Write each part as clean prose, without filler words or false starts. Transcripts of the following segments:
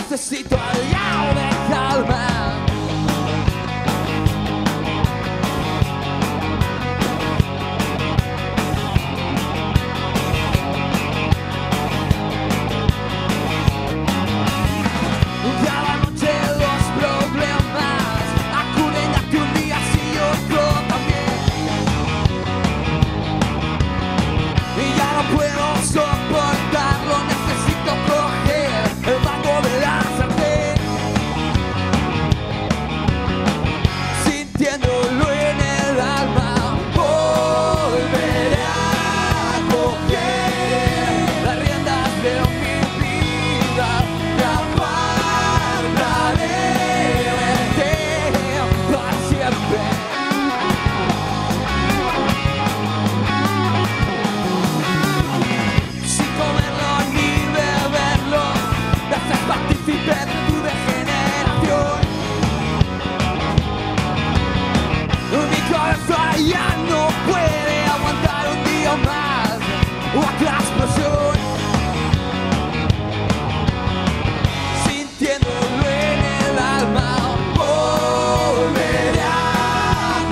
necesito algo de calma. Cada noche los problemas acuden a ti un día sí y otro también. Y ya no puedo soportarlo, necesito coger el mango de la sartén, sintiéndolo en el alma. Volveré a coger las riendas de mi vida, me apartaré de ti para siempre. Sin comerlo ni beberlo, me haces partícipe de tu degeneración. Mi cabeza ya no puede aguantar un día más otra explosión, sintiéndolo en el alma. Volveré a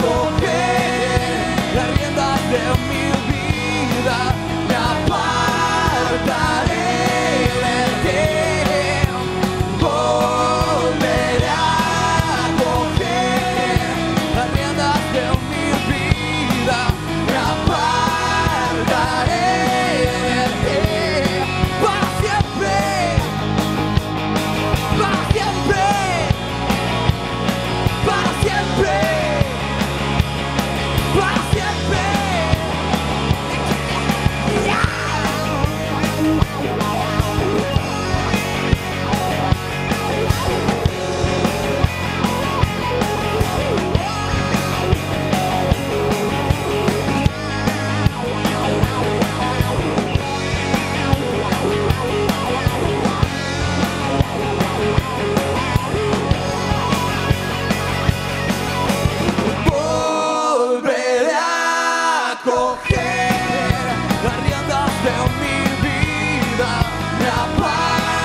coger las riendas de mi vida, me apartaré de ti. Volveré a coger las riendas de mi vida, me apartaré de ti para siempre, para siempre, para siempre, para siempre. Volveré a coger las riendas de mi vida, me apartaré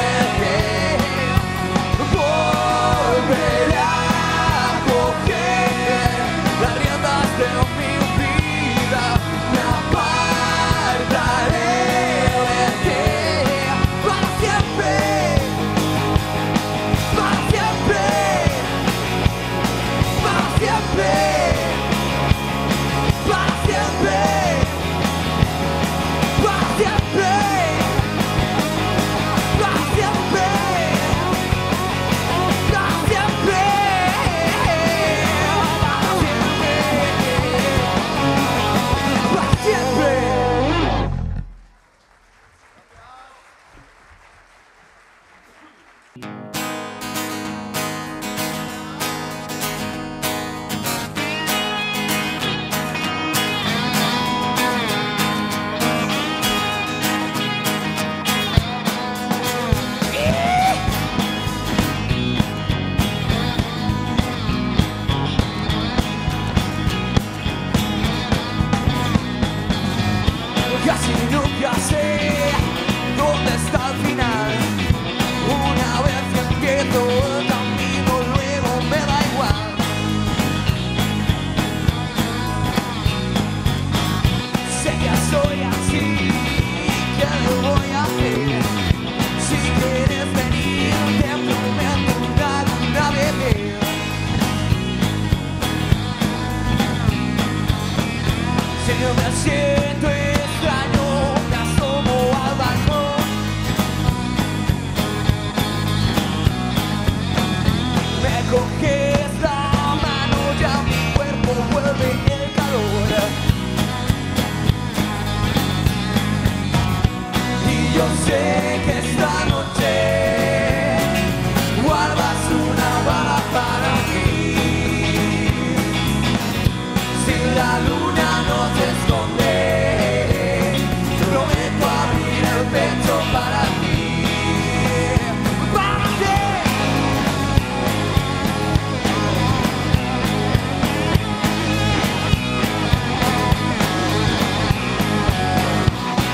de ti. Volveré a coger las riendas de mi vida, me apartaré de ti para siempre, para siempre, para siempre, para siempre, para siempre, para siempre, para siempre, para siempre. Casi nunca sé dónde está el final. Una vez que empiezo el camino, luego me da igual. Sé que soy así, ¿qué lo voy a hacer? Si quieres venir, te prometo una vez. Si yo me siento extraño, me asomo al balcón. Me coges la mano, ya mi cuerpo vuelve el calor. Y yo sé que esta noche guardas una bala para mí. Si la luna nos esconde, prometo abrir el pecho para ti. ¡Para ti!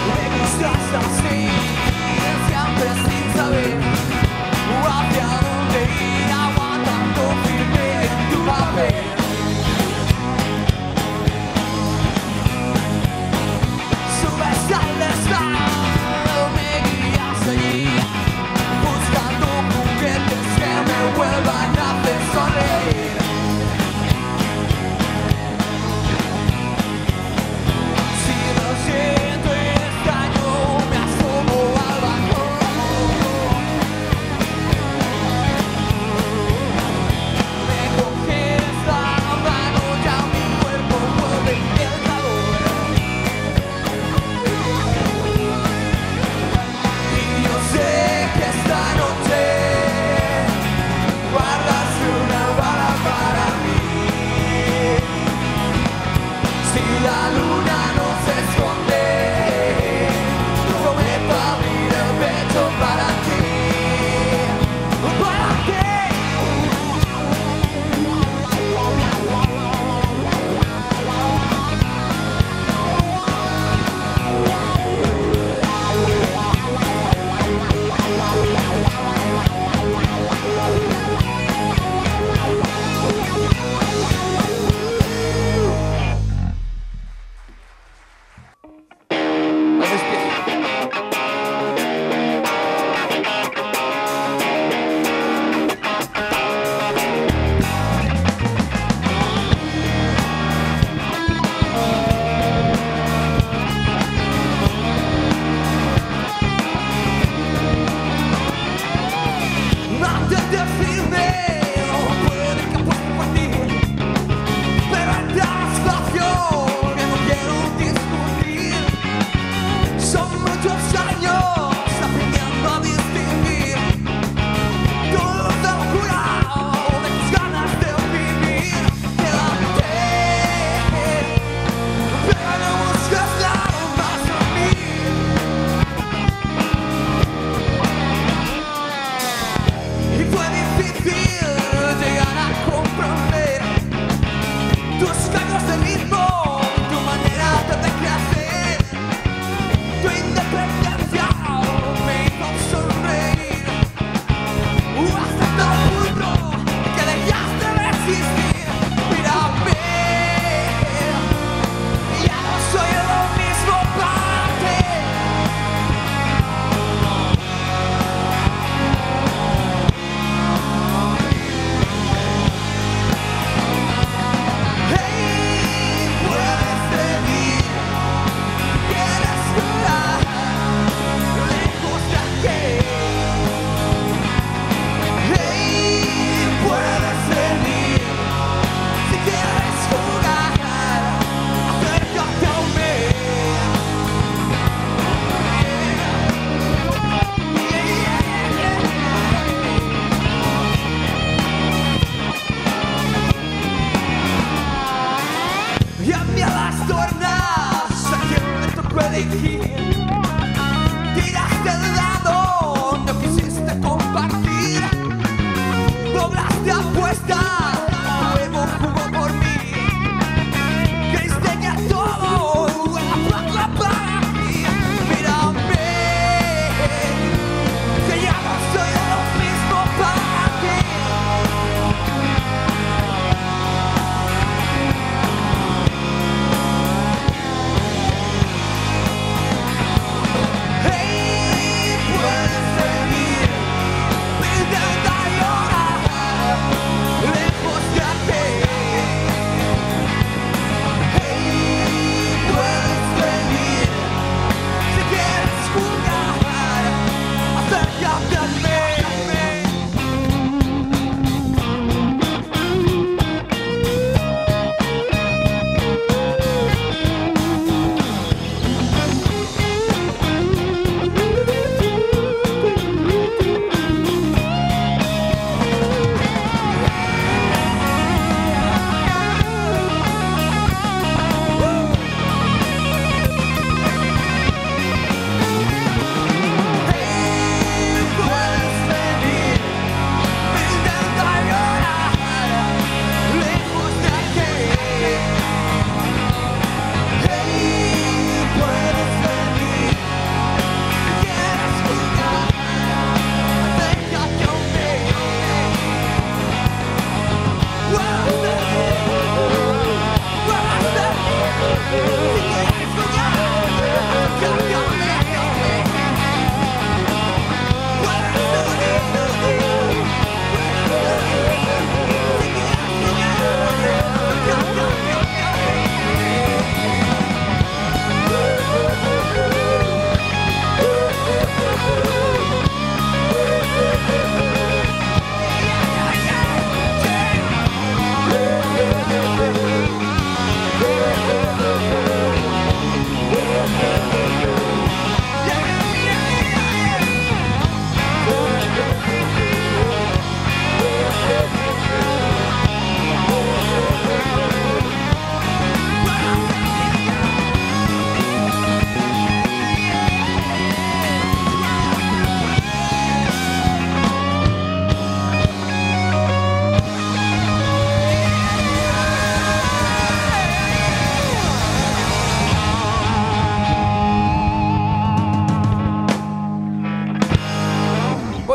Me gustas así.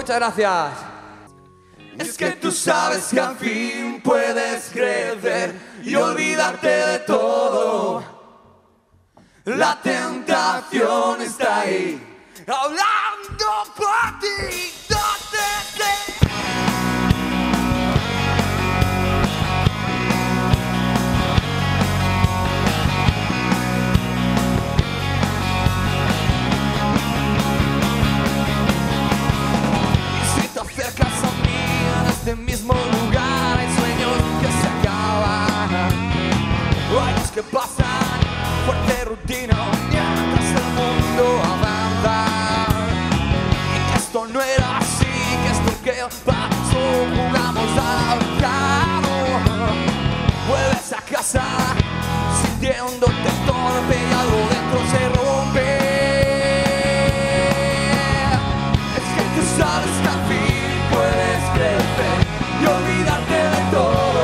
Muchas gracias. Es que tú sabes que al fin puedes crecer y olvidarte de todo. La tentación está ahí, hablando por ti. Del mismo lugar hay sueños que se acaban, años que pasan, fuerte rutina mientras el mundo avanza. Y que esto no era así, que esto que pasó, jugamos al ahorcado. Vuelves a casa sintiéndote torpe y algo dentro se rompe. Es que tú sabes que al fin puedes crecer y olvidarte de todo.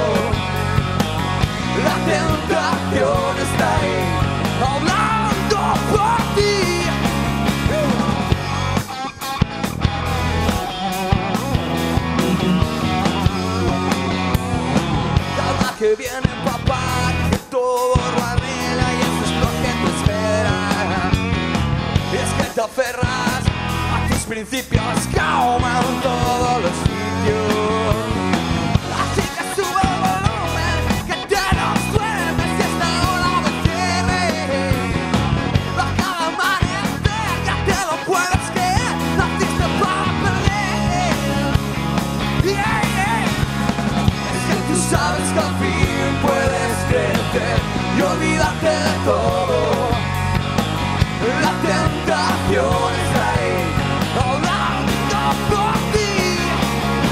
La tentación está ahí, hablando por ti. Calma que viene papá, que todo lo arregla y eso es lo que te espera. Y es que te aferras a tus principios que ahuman todos los sitios. Así que sube el volumen, que te nos duermes y esta hora de cierre. Baja la amanecer, ya te lo puedes creer, naciste para perder. Yeah, yeah. Es que tú sabes que al fin puedes crecer y olvidarte de todo. La tentación está ahí, hablando por ti.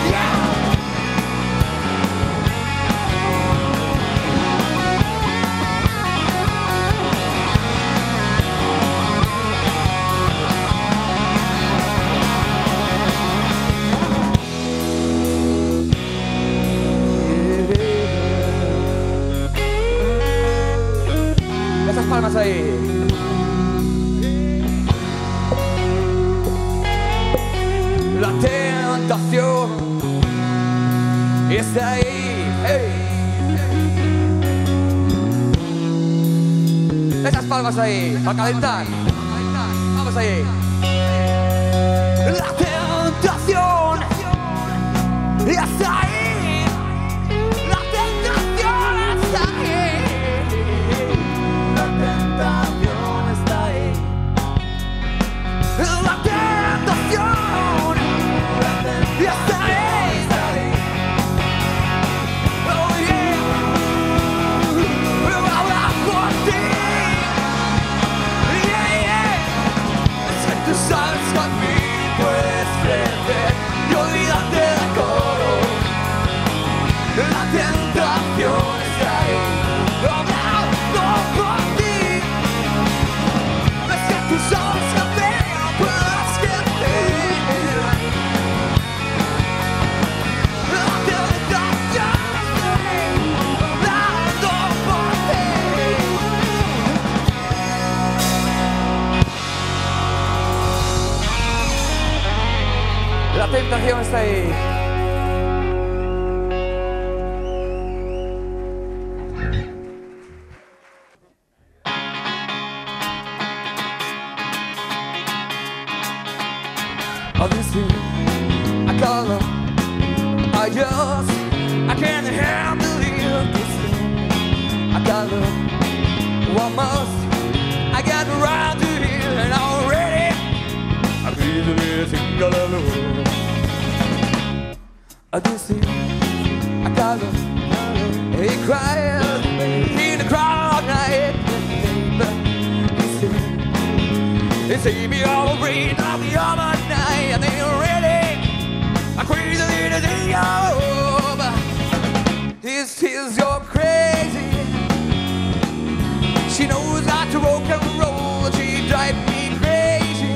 Yeah. Esas palmas ahí. La tentación está ahí, hey. Esas palmas ahí, para calentar. Vamos ahí. La tentación está ahí. La tentación está ahí. La tentación está ahí. La tentación. Y está ahí, está ahí. Oh yeah. Pero habla por ti. Yeah, yeah. Es que tú sabes que al fin puedes crecer y olvidarte de todo. La tentación está ahí, hablando por ti. Es que tú sabes que al fin puedes crecer. La tentación está ahí, hablando por ti. La tentación está ahí. Obviously, I call up. I can't handle this thing. I got love, what must I got around to here and already I feel the single alone. This thing, I got love, he cried in the crowd night. This thing, they say me all brain of the other night and they already I crazy little thing, this is your crazy. She knows how to rock and roll. She drives me crazy.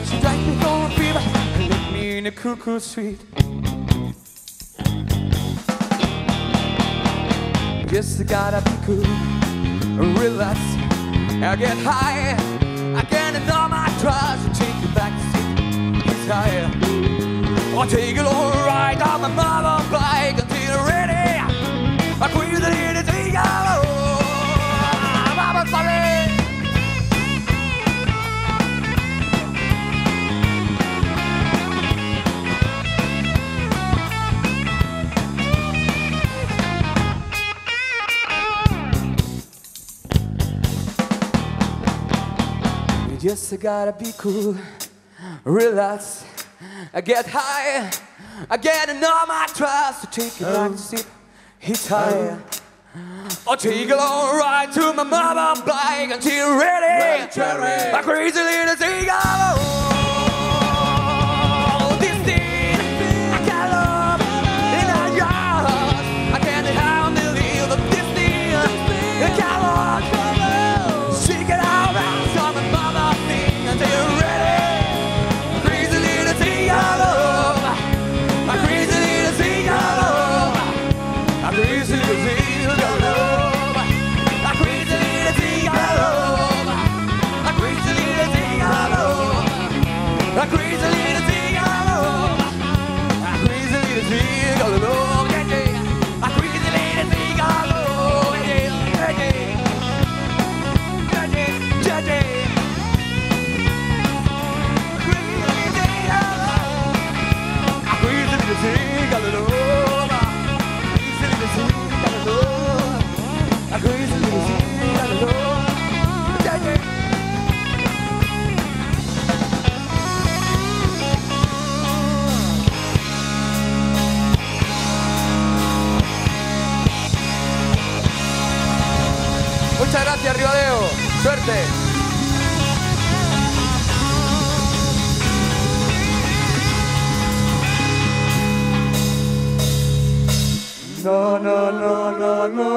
She drives me for a fever and let me in a cuckoo sweet. Guess I gotta be cool, relax. I get high, I can't ignore my trust and take you back to sleep. I'll take a long ride on my mother bike until you're ready. I cruise it in the T-Yellow. Mama's sorry. You just gotta be cool, relax. I get high, I get in all my trust. To take it back to sleep, it's high. I'll take a long ride to my mother bike until you're ready. My crazy little seagull. This thing I got love in our yards. I can't handle the this thing I got love. Shake it out on my mother thing until you're ready. Crazy little seagull. My crazy little seagull. My crazy little seagull. A crazy little thing I love. A crazy little thing I love. Yeah, yeah. A crazy little thing I love. Yeah, yeah, yeah. Yeah, yeah, yeah, yeah. A crazy little thing I love. A crazy little thing I love. A crazy little thing I love. Yeah, yeah. Muchas gracias, Ribadeo. Suerte. No, no, no, no, no.